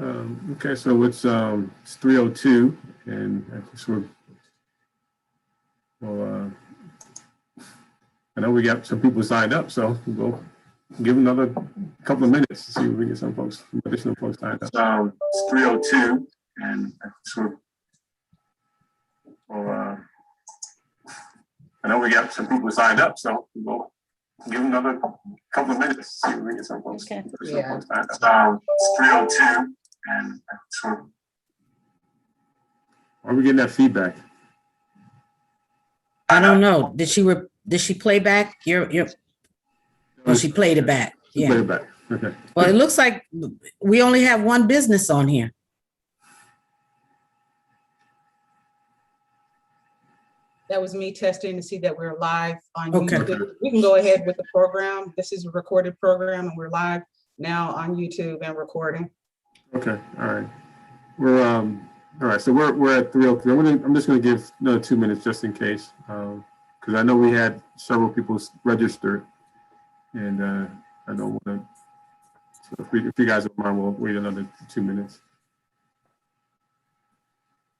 Okay, so it's 3:02, and I guess I know we got some people signed up, so we'll give another couple of minutes to see if we get some additional folks signed up. It's 3:02, and I know we got some people signed up, so we'll give another couple of minutes to see if we get some folks. Okay. Folks signed up. It's 3:02, and are we getting that feedback? I don't know. Did she play back well, she played it back. Yeah. Played it back. Okay. Well, it looks like we only have one business on here. That was me testing to see that we're live on Okay. YouTube. We can go ahead with the program. This is a recorded program, and we're live now on YouTube and recording. Okay. All right. We're all right. So we're at 3:03. I'm just going to give another 2 minutes just in case, because I know we had several people registered, and I don't want to. So if you guys don't mind, we'll wait another 2 minutes.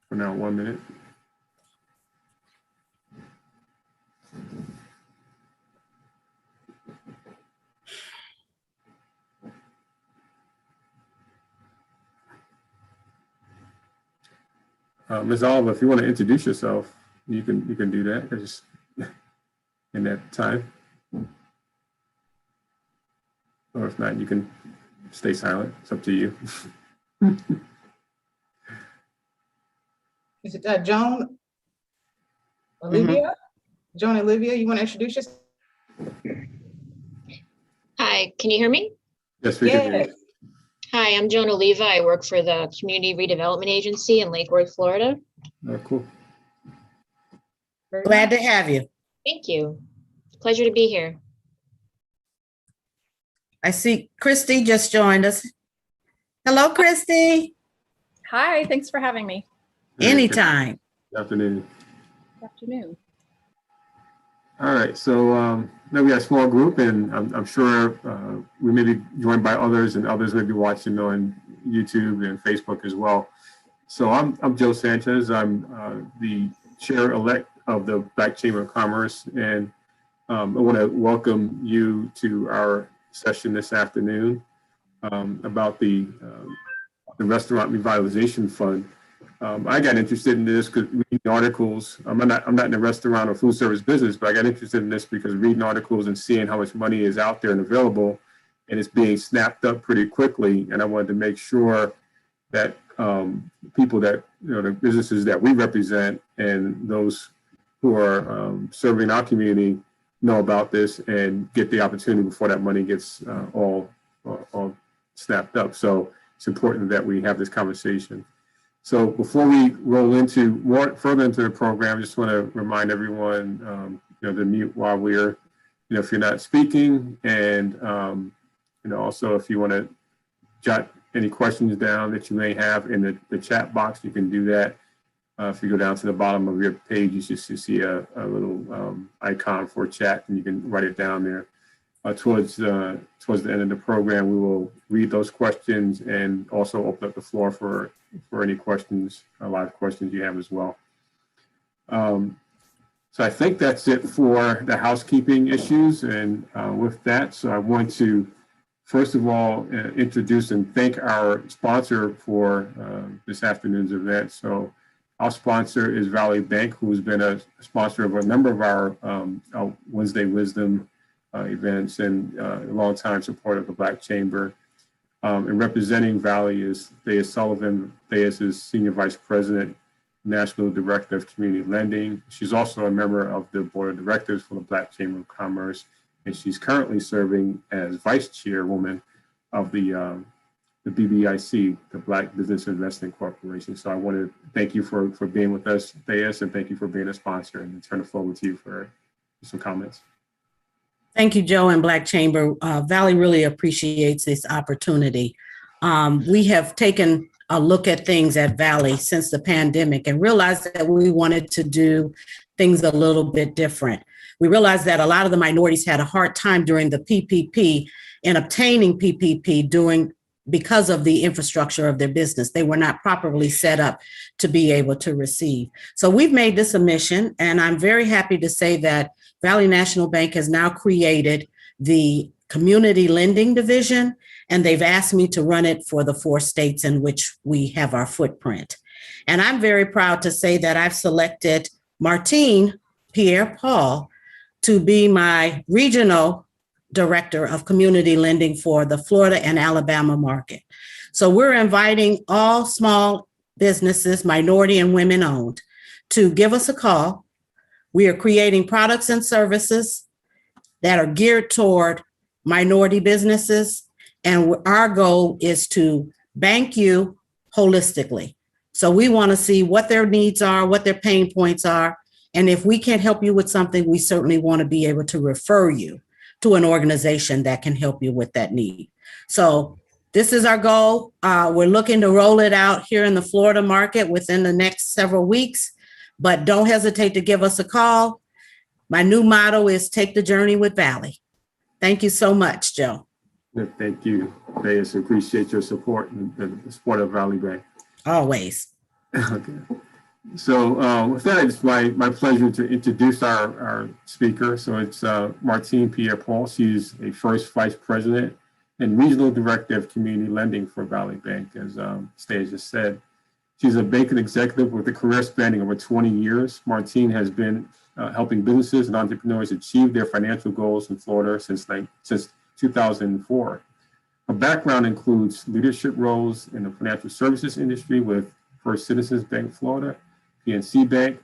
For now, 1 minute. Ms. Oliver, if you want to introduce yourself, you can do that. Just in that time, or if not, you can stay silent. It's up to you. Is it Joan? Olivia? Joan Olivia, you want to introduce yourself? Hi, can you hear me? Yes, we can hear you. Hi, I'm Joan Oliva. I work for the Community Redevelopment Agency in Lake Worth, Florida. Oh, cool. Glad to have you. Thank you. Pleasure to be here. I see Christy just joined us. Hello, Christy. Hi, thanks for having me. Anytime. Good afternoon. Good afternoon. All right, so now we got a small group, and I'm sure we may be joined by others, and others may be watching on YouTube and Facebook as well. So I'm Joe Sanchez. I'm the chair-elect of the Black Chamber of Commerce, and I want to welcome you to our session this afternoon about the Restaurant Revitalization Fund. I got interested in this because reading articles. I'm not in the restaurant or food service business, but I got interested in this because reading articles and seeing how much money is out there and available, and it's being snapped up pretty quickly. And I wanted to make sure that people that, the businesses that we represent and those who are serving our community know about this and get the opportunity before that money gets all snapped up. So it's important that we have this conversation. So before we roll into further into the program, I just want to remind everyone, to mute while we're, if you're not speaking, and also if you want to jot any questions down that you may have in the chat box, you can do that. If you go down to the bottom of your page, you should see a little icon for chat, and you can write it down there. Towards the end of the program, we will read those questions and also open up the floor for any questions, live questions you have as well. So I think that's it for the housekeeping issues. And with that, so I want to, first of all, introduce and thank our sponsor for this afternoon's event. So our sponsor is Valley Bank, who's been a sponsor of a number of our Wednesday Wisdom events and a longtime supporter of the Black Chamber. And representing Valley is Thea Sullivan. Thea is Senior Vice President, National Director of Community Lending. She's also a member of the Board of Directors for the Black Chamber of Commerce, and she's currently serving as Vice Chairwoman of the BBIC, the Black Business Investment Corporation. So I want to thank you for being with us, Thea, and thank you for being a sponsor, and turn the floor over to you for some comments. Thank you, Joe and Black Chamber. Valley really appreciates this opportunity. We have taken a look at things at Valley since the pandemic and realized that we wanted to do things a little bit different. We realized that a lot of the minorities had a hard time during the PPP in obtaining PPP because of the infrastructure of their business. They were not properly set up to be able to receive. So we've made this a mission, and I'm very happy to say that Valley National Bank has now created the Community Lending Division, and they've asked me to run it for the 4 states in which we have our footprint. And I'm very proud to say that I've selected Martine Pierre-Paul to be my regional director of community lending for the Florida and Alabama market. So we're inviting all small businesses, minority and women owned, to give us a call. We are creating products and services that are geared toward minority businesses. And our goal is to bank you holistically. So we want to see what their needs are, what their pain points are. And if we can't help you with something, we certainly want to be able to refer you to an organization that can help you with that need. So this is our goal. We're looking to roll it out here in the Florida market within the next several weeks, but don't hesitate to give us a call. My new motto is take the journey with Valley. Thank you so much, Joe. Thank you, Bayes. Appreciate your support and the support of Valley Bank. Always. Okay. So with that, it's my pleasure to introduce our speaker. So it's Martine Pierre-Paul. She's a first vice president and regional director of community lending for Valley Bank, as Stage just said. She's a banking executive with a career spanning over 20 years. Martine has been helping businesses and entrepreneurs achieve their financial goals in Florida since 2004. Her background includes leadership roles in the financial services industry with First Citizens Bank Florida, PNC Bank,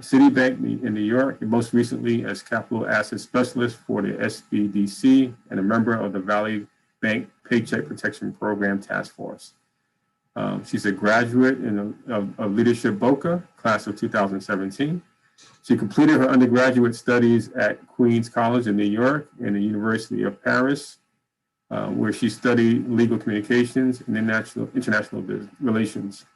Citibank in New York, and most recently as capital asset specialist for the SBDC and a member of the Valley Bank Paycheck Protection Program Task Force. She's a graduate of Leadership Boca, class of 2017. She completed her undergraduate studies at Queens College in New York and the University of Paris, where she studied legal communications and international relations.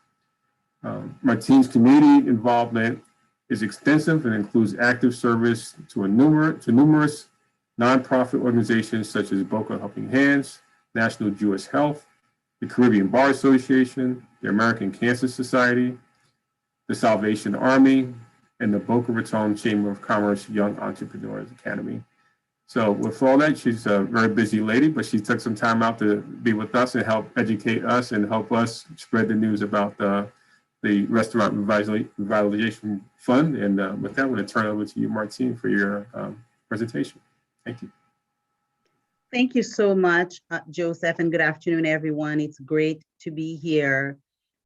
Martine's community involvement is extensive and includes active service to numerous nonprofit organizations such as Boca Helping Hands, National Jewish Health, the Caribbean Bar Association, the American Cancer Society, the Salvation Army, and the Boca Raton Chamber of Commerce Young Entrepreneurs Academy. So with all that, she's a very busy lady, but she took some time out to be with us and help educate us and help us spread the news about the Restaurant Revitalization Fund. And with that, I'm going to turn it over to you, Martine, for your presentation. Thank you. Thank you so much, Joseph, and good afternoon, everyone. It's great to be here.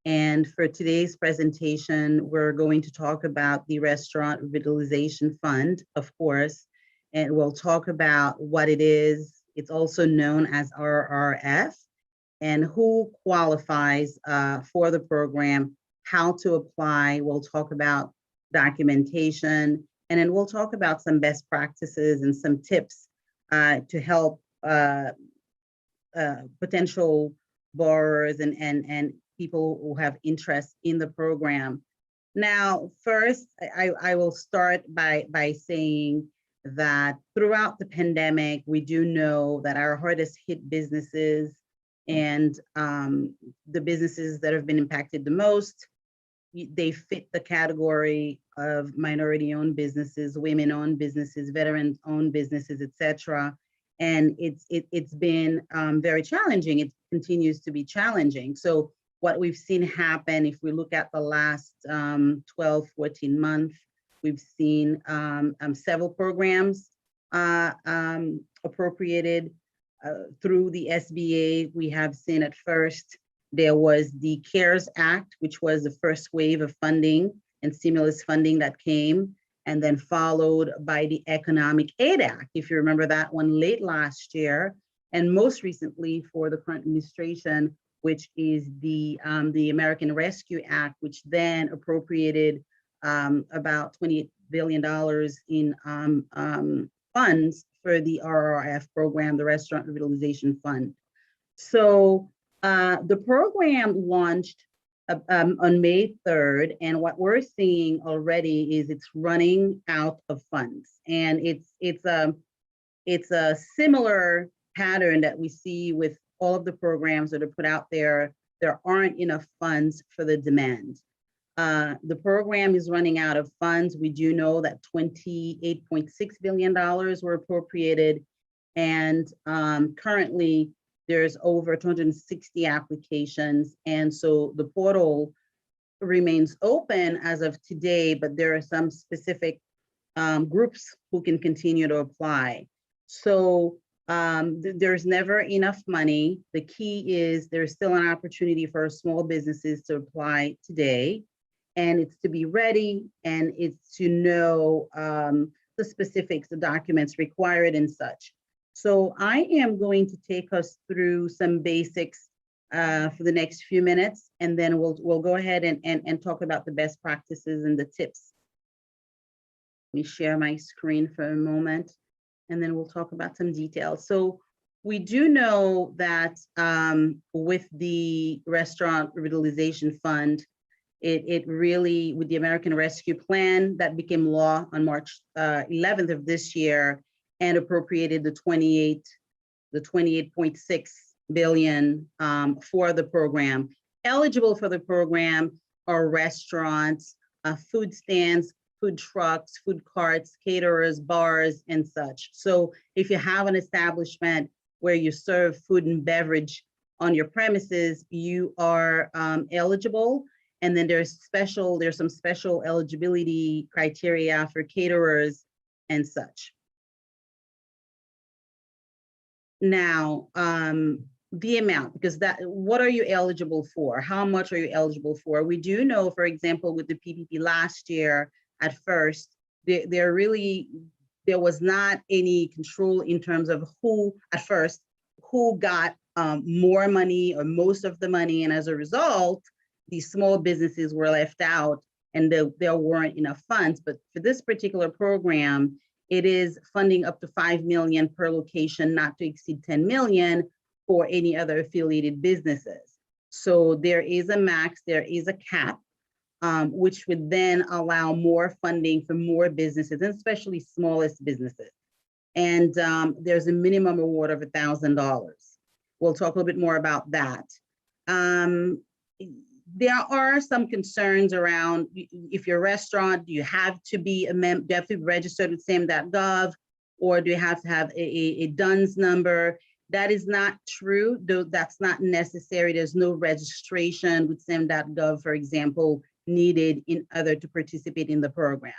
And for today's presentation, we're going to talk about the Restaurant Revitalization Fund, of course, and we'll talk about what it is. It's also known as RRF, and who qualifies for the program, how to apply. We'll talk about documentation, and then we'll talk about some best practices and some tips to help potential borrowers and people who have interest in the program. Now, first, I will start by saying that throughout the pandemic, we do know that our hardest hit businesses and the businesses that have been impacted the most, they fit the category of minority-owned businesses, women-owned businesses, veteran-owned businesses, etc. And it's been very challenging. It continues to be challenging. So what we've seen happen, if we look at the last 12, 14 months, we've seen several programs appropriated through the SBA. We have seen at first, there was the CARES Act, which was the first wave of funding and stimulus funding that came, and then followed by the Economic Aid Act, if you remember that one, late last year, and most recently for the current administration, which is the American Rescue Act, which then appropriated about $28 billion in funds for the RRF program, the Restaurant Revitalization Fund. So the program launched on May 3rd, and what we're seeing already is it's running out of funds, and it's a similar pattern that we see with all of the programs that are put out there, there aren't enough funds for the demand. The program is running out of funds. We do know that $28.6 billion were appropriated, and currently there's over 260 applications. And so the portal remains open as of today, but there are some specific groups who can continue to apply. So there's never enough money. The key is there's still an opportunity for small businesses to apply today, and it's to be ready, and it's to know the specifics, the documents required and such. So I am going to take us through some basics for the next few minutes, and then we'll go ahead and talk about the best practices and the tips. Let me share my screen for a moment, and then we'll talk about some details. So we do know that with the Restaurant Revitalization Fund, it really, with the American Rescue Plan that became law on March 11th of this year and appropriated the 28.6 billion for the program. Eligible for the program are restaurants, food stands, food trucks, food carts, caterers, bars, and such. So if you have an establishment where you serve food and beverage on your premises, you are eligible. And then there's some special eligibility criteria for caterers and such. Now, the amount, because what are you eligible for? How much are you eligible for? We do know, for example, with the PPP last year, at first, there was not any control in terms of who got more money or most of the money. And as a result, these small businesses were left out, and there weren't enough funds. But for this particular program, it is funding up to 5 million per location, not to exceed 10 million for any other affiliated businesses. So there is a max, there is a cap, which would then allow more funding for more businesses, and especially smallest businesses. And there's a minimum award of $1,000. We'll talk a little bit more about that. There are some concerns around, if you're a restaurant, do you have to be registered with SAM.gov, or do you have to have a DUNS number? That is not true, though that's not necessary. There's no registration with SAM.gov, for example, needed in order to participate in the program.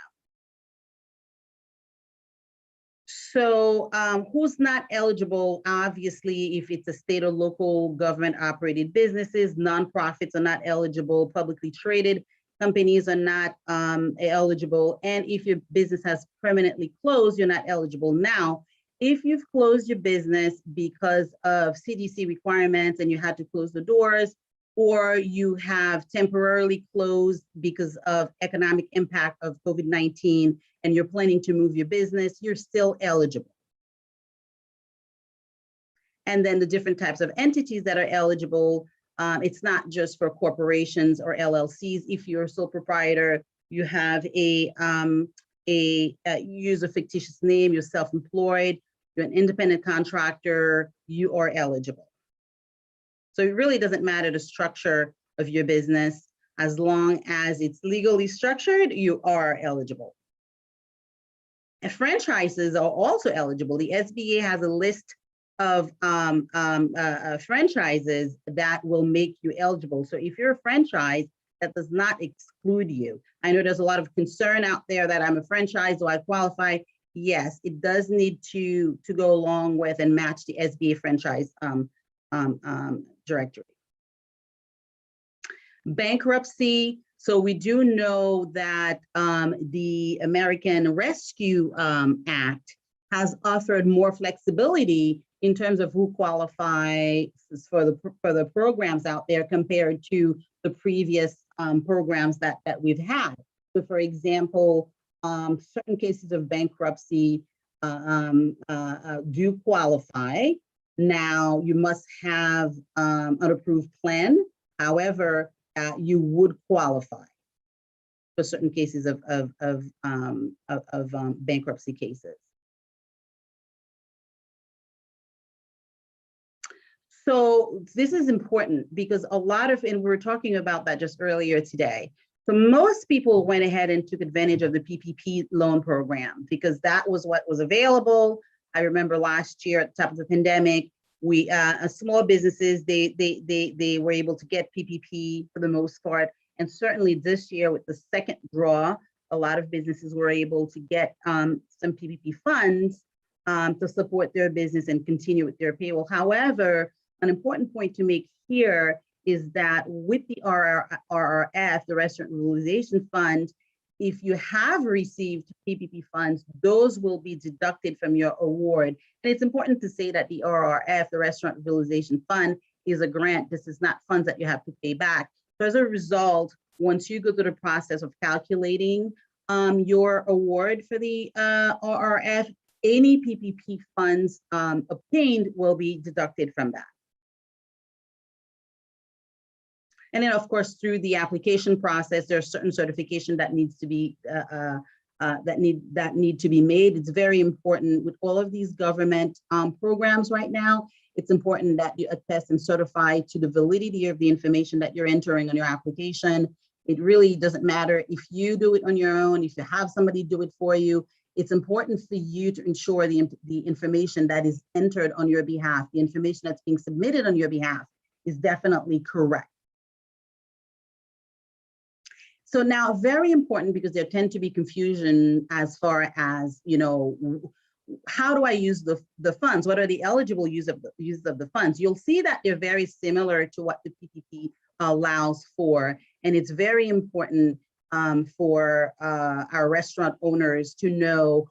So who's not eligible? Obviously, if it's a state or local government operated businesses, nonprofits are not eligible, publicly traded companies are not eligible. And if your business has permanently closed, you're not eligible. Now, if you've closed your business because of CDC requirements and you had to close the doors, or you have temporarily closed because of economic impact of COVID-19 and you're planning to move your business, you're still eligible. And then the different types of entities that are eligible, it's not just for corporations or LLCs. If you're a sole proprietor, you have you use a fictitious name, you're self-employed, you're an independent contractor, you are eligible. So it really doesn't matter the structure of your business. As long as it's legally structured, you are eligible. And franchises are also eligible. The SBA has a list of franchises that will make you eligible. So if you're a franchise, that does not exclude you. I know there's a lot of concern out there that I'm a franchise, do I qualify? Yes, it does need to go along with and match the SBA franchise directory. Bankruptcy. So we do know that the American Rescue Act has offered more flexibility in terms of who qualifies for the programs out there compared to the previous programs that we've had. So for example, certain cases of bankruptcy do qualify. Now, you must have an approved plan. However, you would qualify for certain cases of bankruptcy cases. So this is important because a lot of, and we were talking about that just earlier today. So most people went ahead and took advantage of the PPP loan program because that was what was available. I remember last year at the top of the pandemic, we small businesses, they were able to get PPP for the most part. And certainly this year with the second draw, a lot of businesses were able to get some PPP funds to support their business and continue with their payroll. However, an important point to make here is that with the RRF, the Restaurant Revitalization Fund, if you have received PPP funds, those will be deducted from your award. And it's important to say that the RRF, the Restaurant Revitalization Fund, is a grant. This is not funds that you have to pay back. So as a result, once you go through the process of calculating your award for the RRF, any PPP funds obtained will be deducted from that. And then, of course, through the application process, there's certain certification that needs to be that need to be made. It's very important with all of these government programs right now. It's important that you attest and certify to the validity of the information that you're entering on your application. It really doesn't matter if you do it on your own, if you have somebody do it for you. It's important for you to ensure the information that is entered on your behalf, the information that's being submitted on your behalf is definitely correct. So now, very important, because there tend to be confusion as far as, you know, how do I use the funds? What are the eligible use of the funds? You'll see that they're very similar to what the PPP allows for. And it's very important for our restaurant owners to know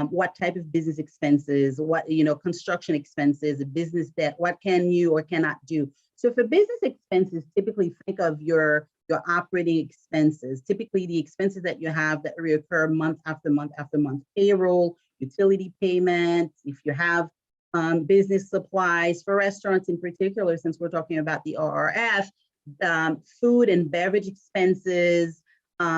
what type of business expenses, what, you know, construction expenses, business debt, what can you or cannot do. So for business expenses, typically think of your operating expenses, typically the expenses that you have that reoccur month after month after month, payroll, utility payments, if you have business supplies for restaurants in particular, since we're talking about the RRF, food and beverage expenses,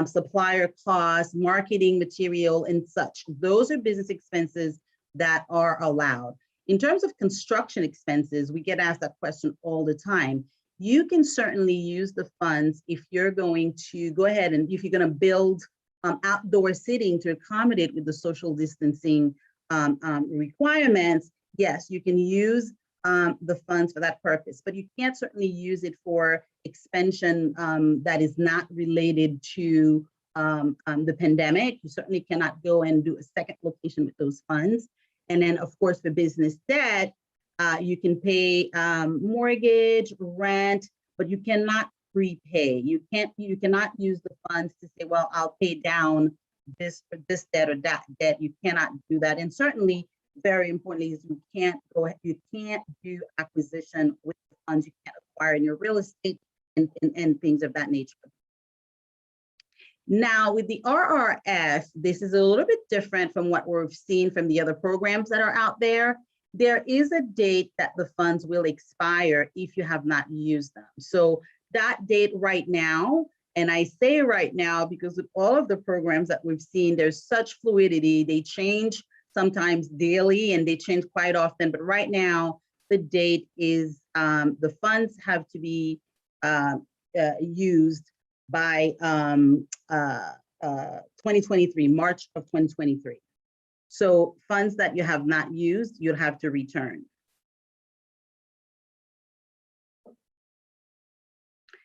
supplier costs, marketing material and such. Those are business expenses that are allowed. In terms of construction expenses, we get asked that question all the time. You can certainly use the funds if you're going to go ahead and if you're going to build outdoor seating to accommodate with the social distancing requirements. Yes, you can use the funds for that purpose, but you can't certainly use it for expansion that is not related to the pandemic. You certainly cannot go and do a second location with those funds. And then, of course, for business debt, you can pay mortgage, rent, but you cannot prepay. You cannot use the funds to say, well, I'll pay down this debt or that debt. You cannot do that. And certainly, very importantly, is you can't do acquisition with the funds. You can't acquire in your real estate and things of that nature. Now, with the RRF, this is a little bit different from what we've seen from the other programs that are out there. There is a date that the funds will expire if you have not used them. So that date right now, and I say right now because with all of the programs that we've seen, there's such fluidity. They change sometimes daily and they change quite often. But right now, the date is the funds have to be used by 2023, March of 2023. So funds that you have not used, you'll have to return.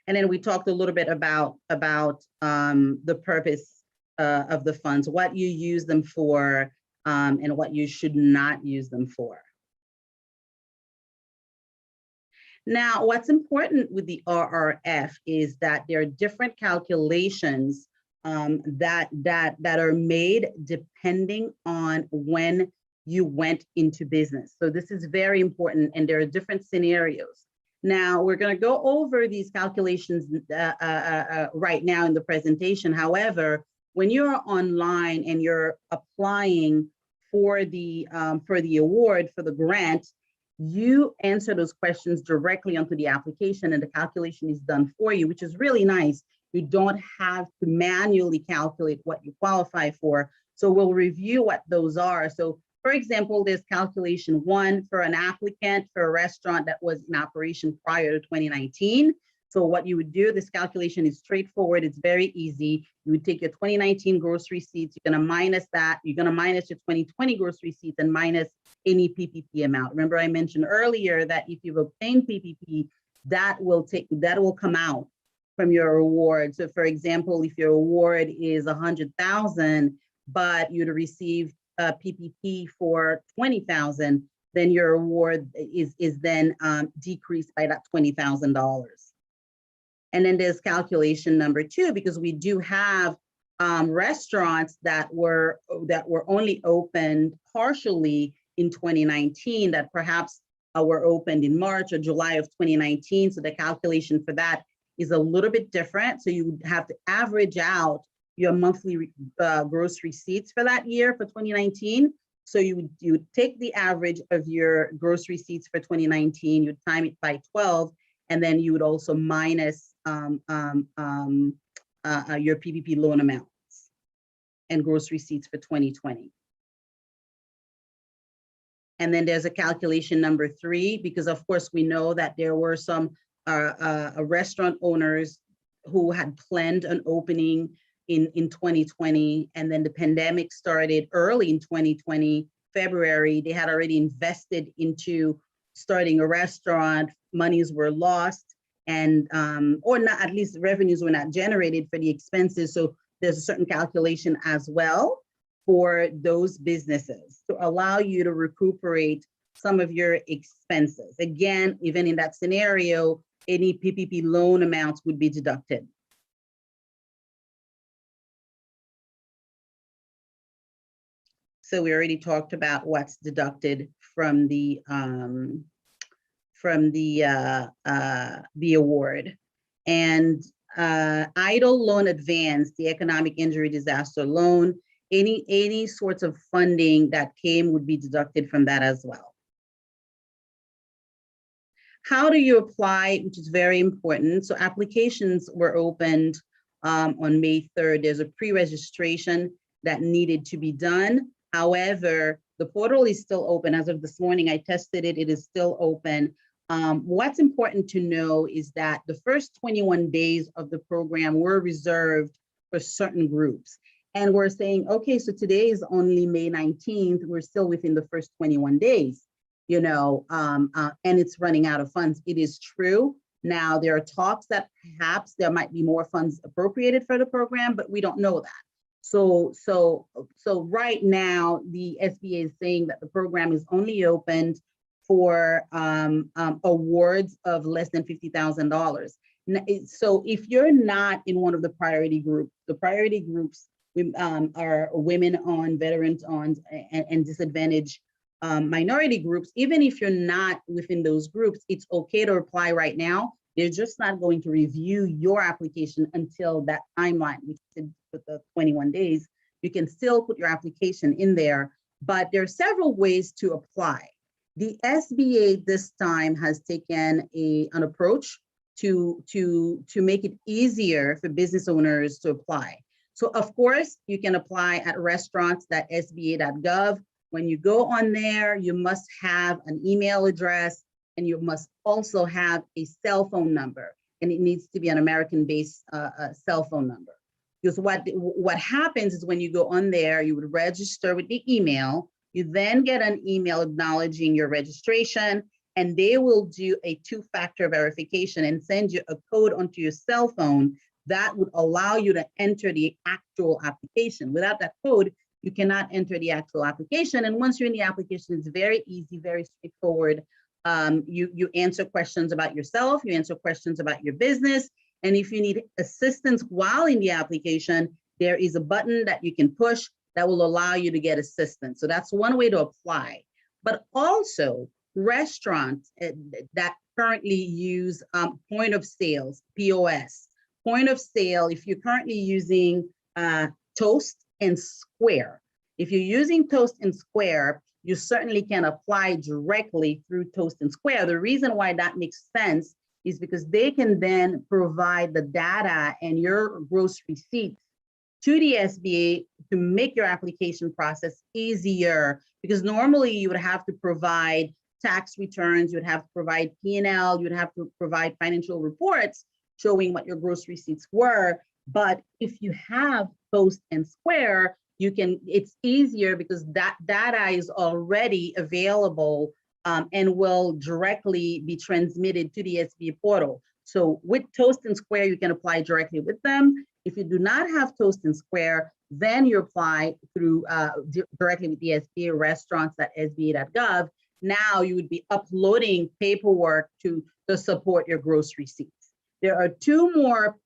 And then we talked a little bit about the purpose of the funds, what you use them for, and what you should not use them for. Now, what's important with the RRF is that there are different calculations that are made depending on when you went into business. So this is very important, and there are different scenarios. Now, we're going to go over these calculations right now in the presentation. However, when you're online and you're applying for the award, for the grant, you answer those questions directly onto the application and the calculation is done for you, which is really nice. You don't have to manually calculate what you qualify for. So we'll review what those are. So For example, there's calculation 1 for an applicant for a restaurant that was in operation prior to 2019. So what you would do, this calculation is straightforward. It's very easy. You would take your 2019 gross receipts. You're going to minus that. You're going to minus your 2020 gross receipts and minus any PPP amount. Remember, I mentioned earlier that if you've obtained PPP, that will come out from your award. So for example, if your award is 100,000, but you'd receive a PPP for 20,000, then your award is then decreased by that $20,000. And then there's calculation number 2, because we do have restaurants that were only opened partially in 2019 that perhaps were opened in March or July of 2019. So the calculation for that is a little bit different. So you would have to average out your monthly gross receipts for that year for 2019. So you would take the average of your gross receipts for 2019, you'd time it by 12, and then you would also minus your PPP loan amounts and gross receipts for 2020. And then there's a calculation number 3, because of course we know that there were some restaurant owners who had planned an opening in 2020, and then the pandemic started early in 2020, February. They had already invested into starting a restaurant, monies were lost, and or not, at least revenues were not generated for the expenses. So there's a certain calculation as well for those businesses to allow you to recuperate some of your expenses. Again, even in that scenario, any PPP loan amounts would be deducted. So we already talked about what's deducted from the award. And EIDL loan advance, the economic injury disaster loan, any sorts of funding that came would be deducted from that as well. How do you apply, which is very important. So applications were opened on May 3rd. There's a pre-registration that needed to be done. However, the portal is still open. As of this morning, I tested it, it is still open. What's important to know is that the first 21 days of the program were reserved for certain groups. And we're saying, okay, so today is only May 19th, we're still within the first 21 days, you know, and it's running out of funds. It is true. Now, there are talks that perhaps there might be more funds appropriated for the program, but we don't know that. So right now, the SBA is saying that the program is only opened for awards of less than $50,000. So if you're not in one of the priority groups are women on, veterans on, and disadvantaged minority groups. Even if you're not within those groups, it's okay to apply right now. They're just not going to review your application until that timeline, which is with the 21 days. You can still put your application in there, but there are several ways to apply. The SBA this time has taken an approach to make it easier for business owners to apply. So of course, you can apply at restaurants.sba.gov. When you go on there, you must have an email address, and you must also have a cell phone number, and it needs to be an American-based cell phone number. Because what happens is when you go on there, you would register with the email, you then get an email acknowledging your registration, and they will do a 2-factor verification and send you a code onto your cell phone that would allow you to enter the actual application. Without that code, you cannot enter the actual application. And once you're in the application, it's very easy, very straightforward. You answer questions about yourself, you answer questions about your business. And if you need assistance while in the application, there is a button that you can push that will allow you to get assistance. So that's one way to apply. But also restaurants that currently use point of sales, POS. Point of sale, if you're currently using Toast and Square. If you're using Toast and Square, you certainly can apply directly through Toast and Square. The reason why that makes sense is because they can then provide the data and your gross receipts to the SBA to make your application process easier, because normally you would have to provide tax returns, you'd have to provide P&L, you'd have to provide financial reports showing what your gross receipts were. But if you have Toast and Square, it's easier because that data is already available and will directly be transmitted to the SBA portal. So with Toast and Square, you can apply directly with them. If you do not have Toast and Square, then you apply through directly with the SBA restaurants.sba.gov. Now you would be uploading paperwork to support your gross receipts. There are two more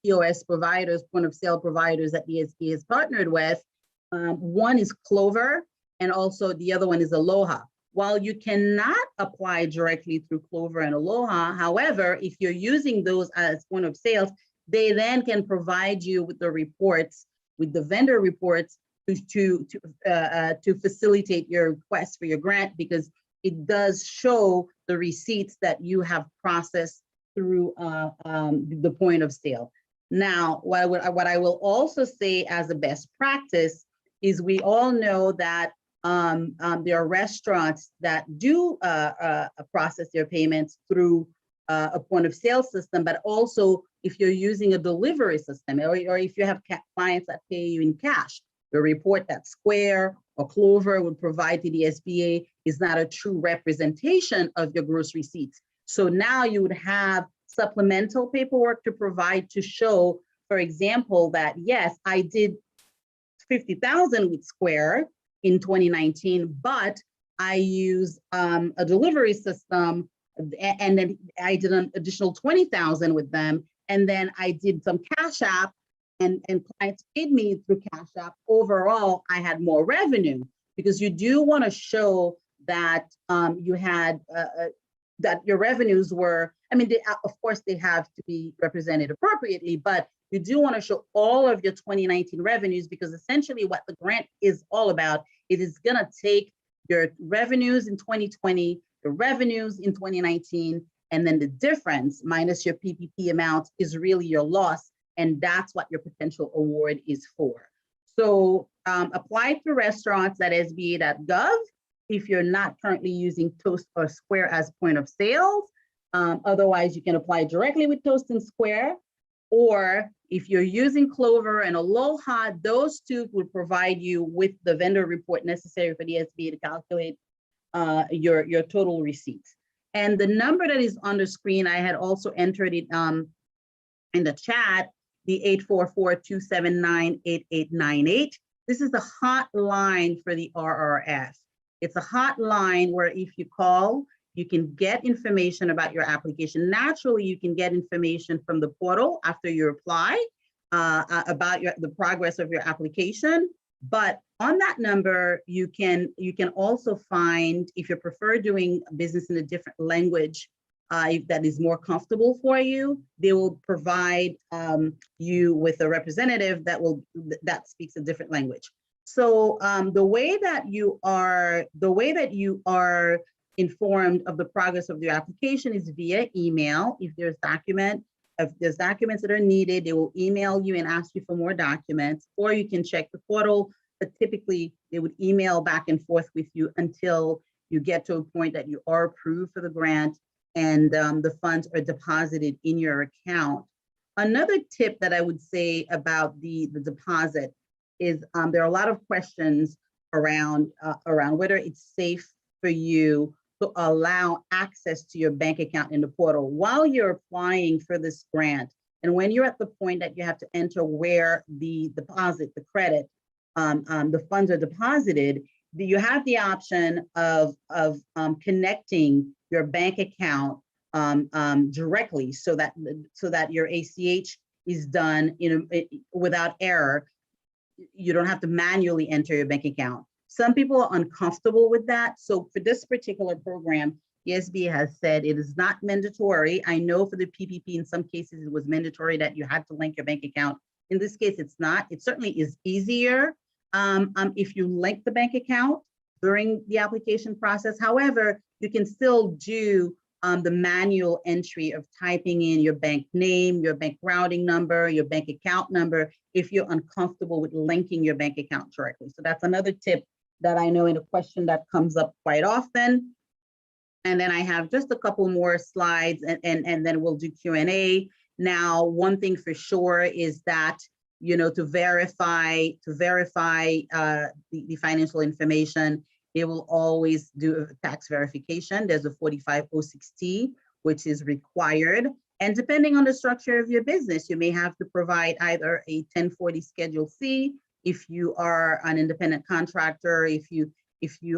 POS providers, point of sale providers that the SBA is partnered with. One is Clover, and also the other one is Aloha. While you cannot apply directly through Clover and Aloha, however, if you're using those as point of sales, they then can provide you with the reports, with the vendor reports to facilitate your request for your grant, because it does show the receipts that you have processed through the point of sale. Now, what I will also say as a best practice is we all know that there are restaurants that do process their payments through a point of sale system, but also if you're using a delivery system, or if you have clients that pay you in cash, the report that Square or Clover would provide to the SBA is not a true representation of your gross receipts. So now you would have supplemental paperwork to provide to show, for example, that yes, I did 50,000 with Square in 2019, but I used a delivery system, and then I did an additional 20,000 with them, and then I did some Cash App, and clients paid me through Cash App. Overall, I had more revenue, because you do want to show that you had that your revenues were, I mean, of course they have to be represented appropriately, but you do want to show all of your 2019 revenues, because essentially what the grant is all about, it is going to take your revenues in 2020, your revenues in 2019, and then the difference minus your PPP amount is really your loss. And that's what your potential award is for. So apply through restaurants.sba.gov if you're not currently using Toast or Square as point of sales. Otherwise, you can apply directly with Toast and Square. Or if you're using Clover and Aloha, those two will provide you with the vendor report necessary for the SBA to calculate your total receipts. And the number that is on the screen, I had also entered it in the chat, the 844-279-8898. This is the hotline for the RRF. It's a hotline where if you call, you can get information about your application. Naturally, you can get information from the portal after you apply about the progress of your application. But on that number, you can also find, if you prefer doing business in a different language, if that is more comfortable for you, they will provide you with a representative that speaks a different language. So the way that you are informed of the progress of your application is via email. If there's documents that are needed, they will email you and ask you for more documents, or you can check the portal, but typically they would email back and forth with you until you get to a point that you are approved for the grant and the funds are deposited in your account. Another tip that I would say about the deposit is there are a lot of questions around whether it's safe for you to allow access to your bank account in the portal while you're applying for this grant. And when you're at the point that you have to enter where the credit, the funds are deposited, you have the option of connecting your bank account directly so that your ACH is done without error. You don't have to manually enter your bank account. Some people are uncomfortable with that. So for this particular program, the SBA has said it is not mandatory. I know for the PPP, in some cases, it was mandatory that you had to link your bank account. In this case, it's not. It certainly is easier if you link the bank account during the application process. However, you can still do the manual entry of typing in your bank name, your bank routing number, your bank account number, if you're uncomfortable with linking your bank account directly. So that's another tip that I know in a question that comes up quite often. And then I have just a couple more slides and then we'll do Q&A. Now, one thing for sure is that, you know, to verify the financial information, they will always do a tax verification. There's a 4506T, which is required. And depending on the structure of your business, you may have to provide either a 1040 Schedule C if you are an independent contractor, if you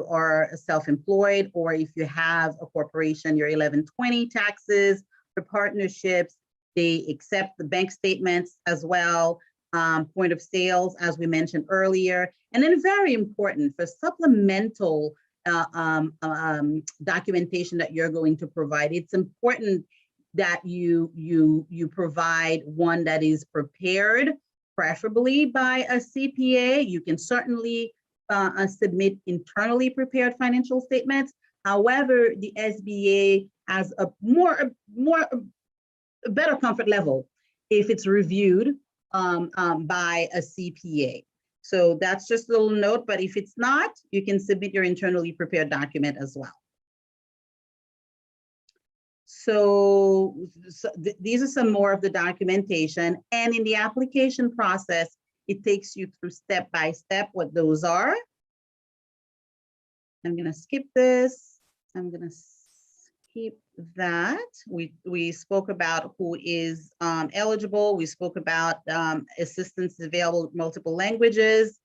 are self-employed, or if you have a corporation, your 1120 taxes. For partnerships, they accept the bank statements as well, point of sales, as we mentioned earlier. And then very important for supplemental documentation that you're going to provide, it's important that you provide one that is prepared, preferably by a CPA. You can certainly submit internally prepared financial statements. However, the SBA has a better comfort level if it's reviewed by a CPA. So that's just a little note, but if it's not, you can submit your internally prepared document as well. So these are some more of the documentation, and in the application process, it takes you through step by step what those are. I'm gonna skip this. I'm gonna skip that. We spoke about who is eligible. We spoke about assistance available in multiple languages.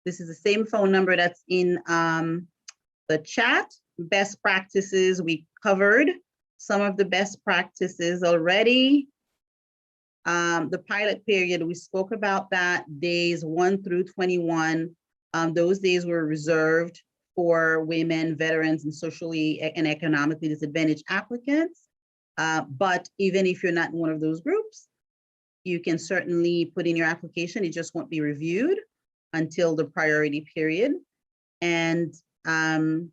This is the same phone number that's in the chat. Best practices, we covered some of the best practices already. The pilot period, we spoke about that, days 1 through 21. Those days were reserved for women, veterans, and socially and economically disadvantaged applicants. But even if you're not in one of those groups, you can certainly put in your application. It just won't be reviewed until the priority period. And I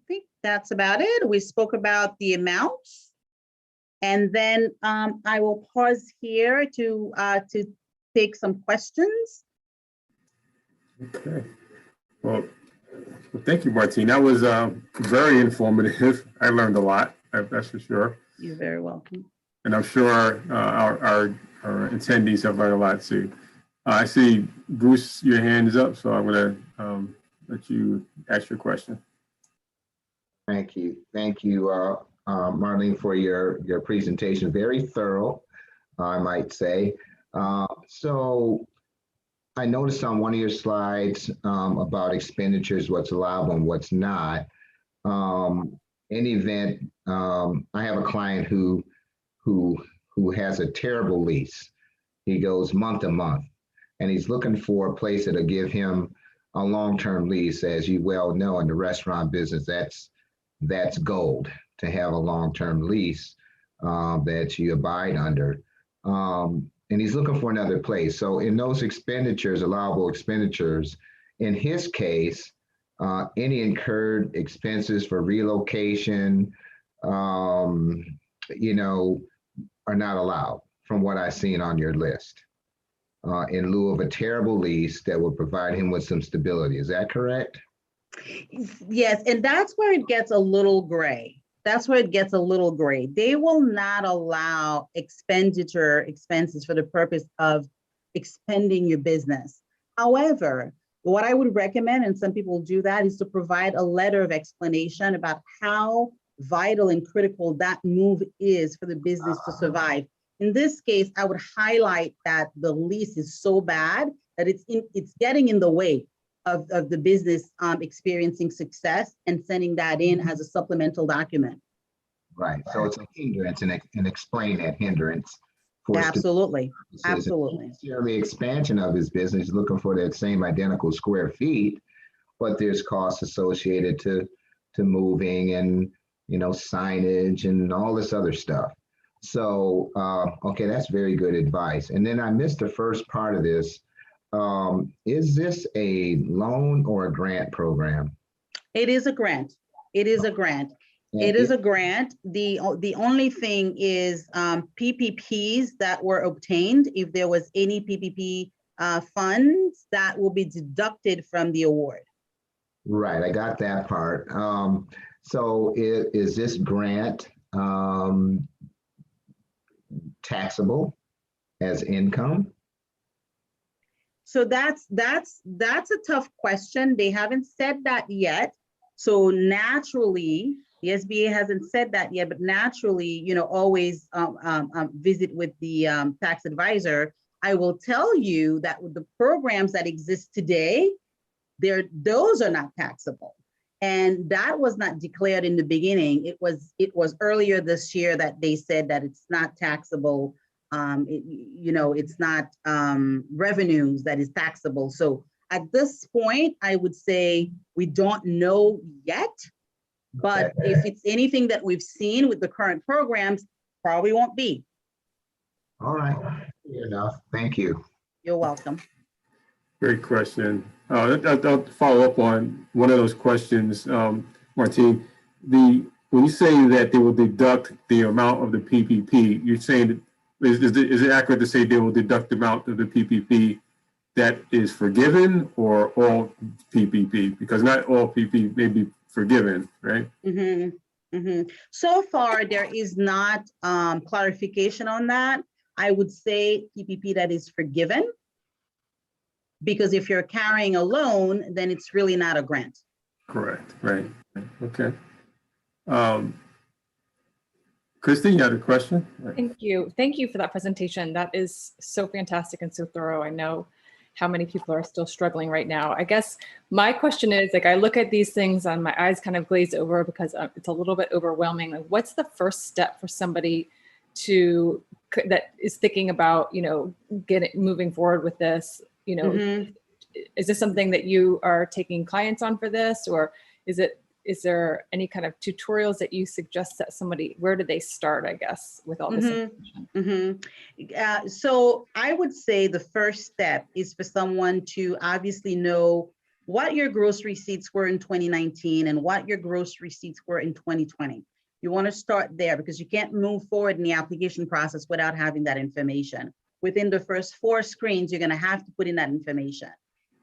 think that's about it. We spoke about the amounts. And then I will pause here to take some questions. Okay. Well, thank you, Martine. That was very informative. I learned a lot, that's for sure. You're very welcome. And I'm sure our attendees have learned a lot too. I see, Bruce, your hand is up, so I'm going to let you ask your question. Thank you, Marlene, for your presentation. Very thorough, I might say. So I noticed on one of your slides about expenditures, what's allowable and what's not. In the event, I have a client who has a terrible lease. He goes month to month, and he's looking for a place that'll give him a long-term lease. As you well know, in the restaurant business, that's gold to have a long-term lease that you abide under. And he's looking for another place. So in those expenditures, allowable expenditures, in his case, any incurred expenses for relocation, you know, are not allowed from what I've seen on your list, in lieu of a terrible lease that will provide him with some stability. Is that correct? Yes, and that's where it gets a little gray. That's where it gets a little gray. They will not allow expenses for the purpose of expanding your business. However, what I would recommend, and some people do that, is to provide a letter of explanation about how vital and critical that move is for the business to survive. In this case, I would highlight that the lease is so bad that it's getting in the way of the business experiencing success, and sending that in as a supplemental document. Right. So it's a hindrance, and explain that hindrance. Absolutely. Absolutely. The expansion of his business, he's looking for that same identical square feet, but there's costs associated to moving, and signage and all this other stuff. So okay, that's very good advice. And then I missed the first part of this. Is this a loan or a grant program? It is a grant. It is a grant. It is a grant. The only thing is PPPs that were obtained, if there was any PPP funds, that will be deducted from the award. Right, I got that part. So is this grant taxable as income? So that's a tough question. They haven't said that yet. So naturally, the SBA hasn't said that yet, but naturally, you know, always visit with the tax advisor. I will tell you that with the programs that exist today, those are not taxable. And that was not declared in the beginning. It was earlier this year that they said that it's not taxable. It's not revenues that is taxable. So at this point, I would say we don't know yet, but if it's anything that we've seen with the current programs, probably won't be. All right, fair enough. Thank you. You're welcome. Great question. I'll follow up on one of those questions, Martine. When you say that they will deduct the amount of the PPP, you're saying, is it accurate to say they will deduct the amount of the PPP that is forgiven, or all PPP? Because not all PPP may be forgiven, right? So far, there is not clarification on that. I would say PPP that is forgiven, because if you're carrying a loan, then it's really not a grant. Correct, right. Okay. Christy, you had a question? Thank you. Thank you for that presentation. That is so fantastic and so thorough. I know how many people are still struggling right now. I guess my question is, like, I look at these things and my eyes kind of glaze over because it's a little bit overwhelming. Like, what's the first step for somebody that is thinking about, moving forward with this? Is this something that you are taking clients on for this, or is there any kind of tutorials that you suggest that where do they start, I guess, with all this information? So I would say the first step is for someone to obviously know what your gross receipts were in 2019 and what your gross receipts were in 2020. You want to start there, because you can't move forward in the application process without having that information. Within the first 4 screens, you're going to have to put in that information.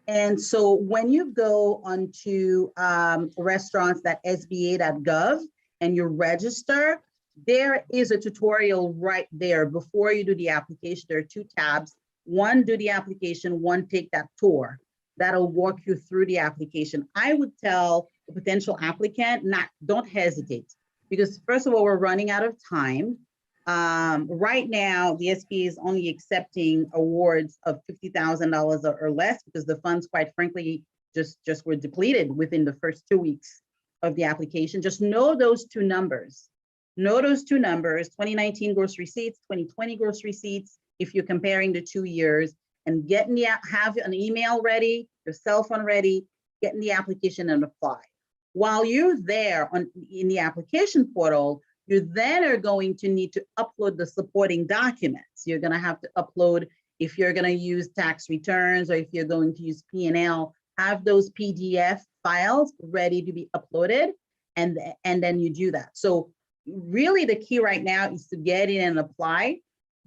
And so when you go onto restaurants.sba.gov and you register, there is a tutorial right there before you do the application. There are 2 tabs. One, do the application, one, take that tour. That'll walk you through the application. I would tell the potential applicant, don't hesitate, because first of all, we're running out of time. Right now, the SBA is only accepting awards of $50,000 or less, because the funds, quite frankly, just were depleted within the first 2 weeks of the application. Just know those 2 numbers. Know those 2 numbers, 2019 gross receipts, 2020 gross receipts, if you're comparing the 2 years, and have an email ready, your cell phone ready, get in the application and apply. While you're there in the application portal, you then are going to need to upload the supporting documents. You're going to have to upload, if you're going to use tax returns or if you're going to use P&L, have those PDF files ready to be uploaded, and then you do that. So really the key right now is to get in and apply,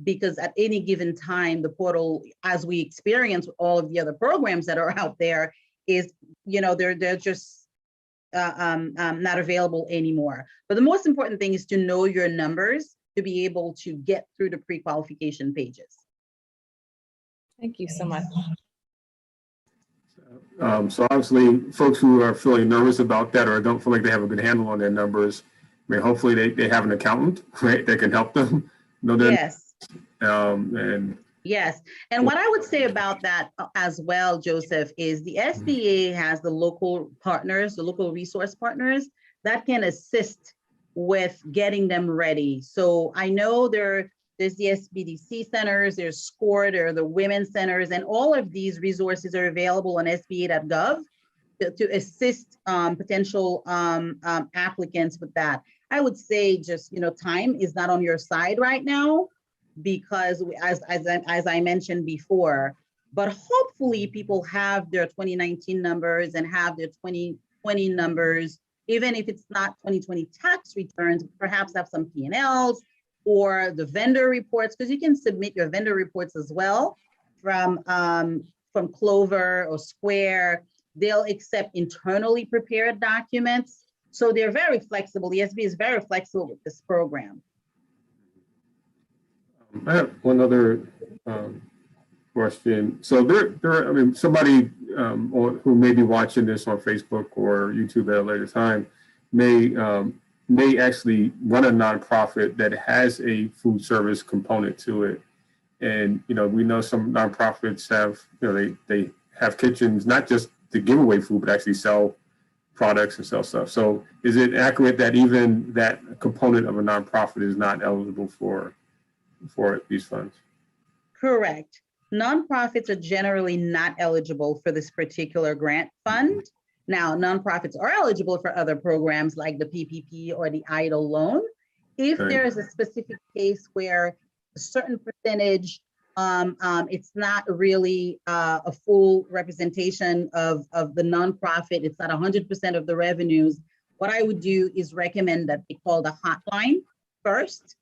because at any given time, the portal, as we experience with all of the other programs that are out there, is, they're just not available anymore. But the most important thing is to know your numbers to be able to get through the pre-qualification pages. Thank you so much. So obviously, folks who are feeling nervous about that or don't feel like they have a good handle on their numbers, hopefully they have an accountant, right, that can help them know their Yes. And yes. And what I would say about that as well, Joseph, is the SBA has the local partners, the local resource partners that can assist with getting them ready. So I know there's the SBDC centers, there's SCORE, there are the women's centers, and all of these resources are available on sba.gov to assist potential applicants with that. I would say just, time is not on your side right now, because as I mentioned before, but hopefully people have their 2019 numbers and have their 2020 numbers, even if it's not 2020 tax returns, perhaps have some P&Ls or the vendor reports, because you can submit your vendor reports as well from Clover or Square. They'll accept internally prepared documents. So they're very flexible. The SBA is very flexible with this program. I have one other question. So I mean, somebody who may be watching this on Facebook or YouTube at a later time may actually run a nonprofit that has a food service component to it. And, you know, we know some nonprofits have, you know, they have kitchens, not just to give away food, but actually sell products and sell stuff. So is it accurate that even that component of a nonprofit is not eligible for these funds? Correct. Nonprofits are generally not eligible for this particular grant fund. Now, nonprofits are eligible for other programs like the PPP or the EIDL loan. If Right. there is a specific case where a certain percentage, it's not really a full representation of the nonprofit, it's not 100% of the revenues, what I would do is recommend that they call the hotline first.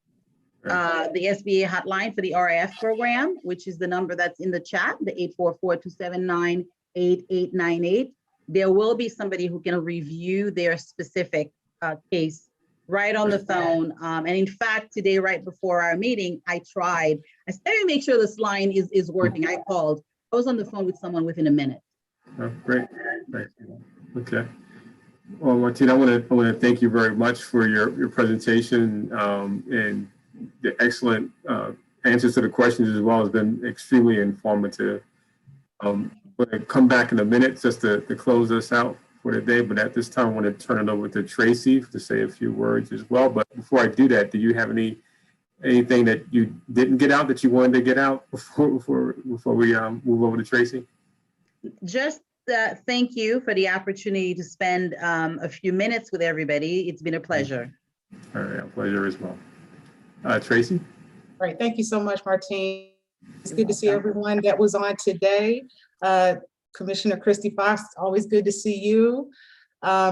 The SBA hotline for the RIF program, which is the number that's in the chat, the 844-279-8898. There will be somebody who can review their specific case right on the phone. And in fact, today, right before our meeting, I said, let me make sure this line is working. I called. I was on the phone with someone within a minute. Oh, great. Thank you. Okay. Well, Martina, I want to thank you very much for your presentation and the excellent answers to the questions as well. Has been extremely informative. I'm going to come back in a minute just to close us out for the day, but at this time I want to turn it over to Tracy to say a few words as well. But before I do that, do you have anything that you didn't get out that you wanted to get out before we move over to Tracy? Just thank you for the opportunity to spend a few minutes with everybody. It's been a pleasure. All right, a pleasure as well. Tracy? All right, thank you so much, Martine. It's good to see everyone that was on today. Commissioner Christy Fox, always good to see you.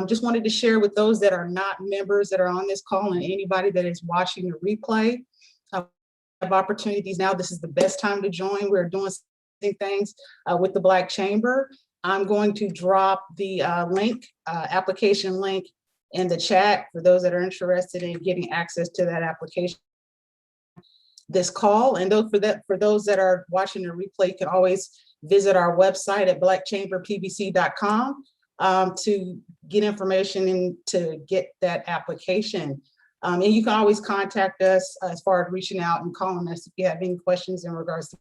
Just wanted to share with those that are not members that are on this call and anybody that is watching the replay, have opportunities now. This is the best time to join. We're doing things with the Black Chamber. I'm going to drop the link, application link in the chat for those that are interested in getting access to that application. This call, and for those that are watching the replay, you can always visit our website at blackchamberpbc.com to get information and to get that application. And you can always contact us as far as reaching out and calling us if you have any questions in regards to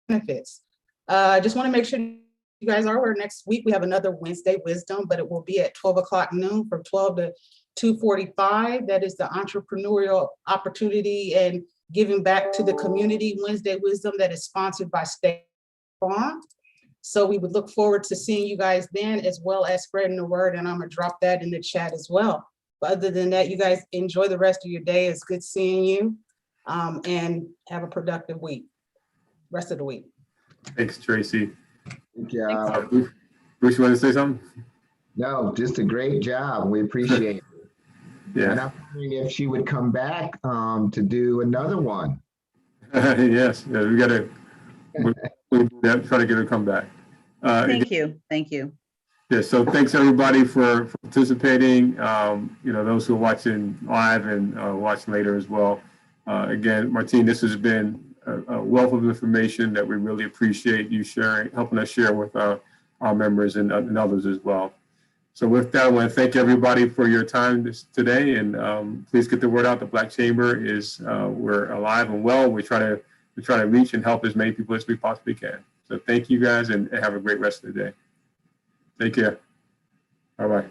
benefits. I just want to make sure you guys are aware next week we have another Wednesday Wisdom, but it will be at 12 o'clock noon from 12 to 2:45. That is the entrepreneurial opportunity and giving back to the community Wednesday Wisdom that is sponsored by State Farm. So we would look forward to seeing you guys then, as well as spreading the word. And I'm gonna drop that in the chat as well. But other than that, you guys enjoy the rest of your day. It's good seeing you and have a productive week, rest of the week. Thanks, Tracy. Good job. Bruce, you want to say something? No, just a great job. We appreciate it. Yeah. And I'm wondering if she would come back to do another one. Yes, yeah, we got to try to get her to come back. Thank you. Yeah, so thanks everybody for participating. Those who are watching live and watching later as well. Again, Martine, this has been a wealth of information that we really appreciate you helping us share with our members and others as well. So with that, I want to thank everybody for your time today, and please get the word out. The Black Chamber we're alive and well. We try to reach and help as many people as we possibly can. So thank you guys, and have a great rest of the day. Take care. Bye-bye.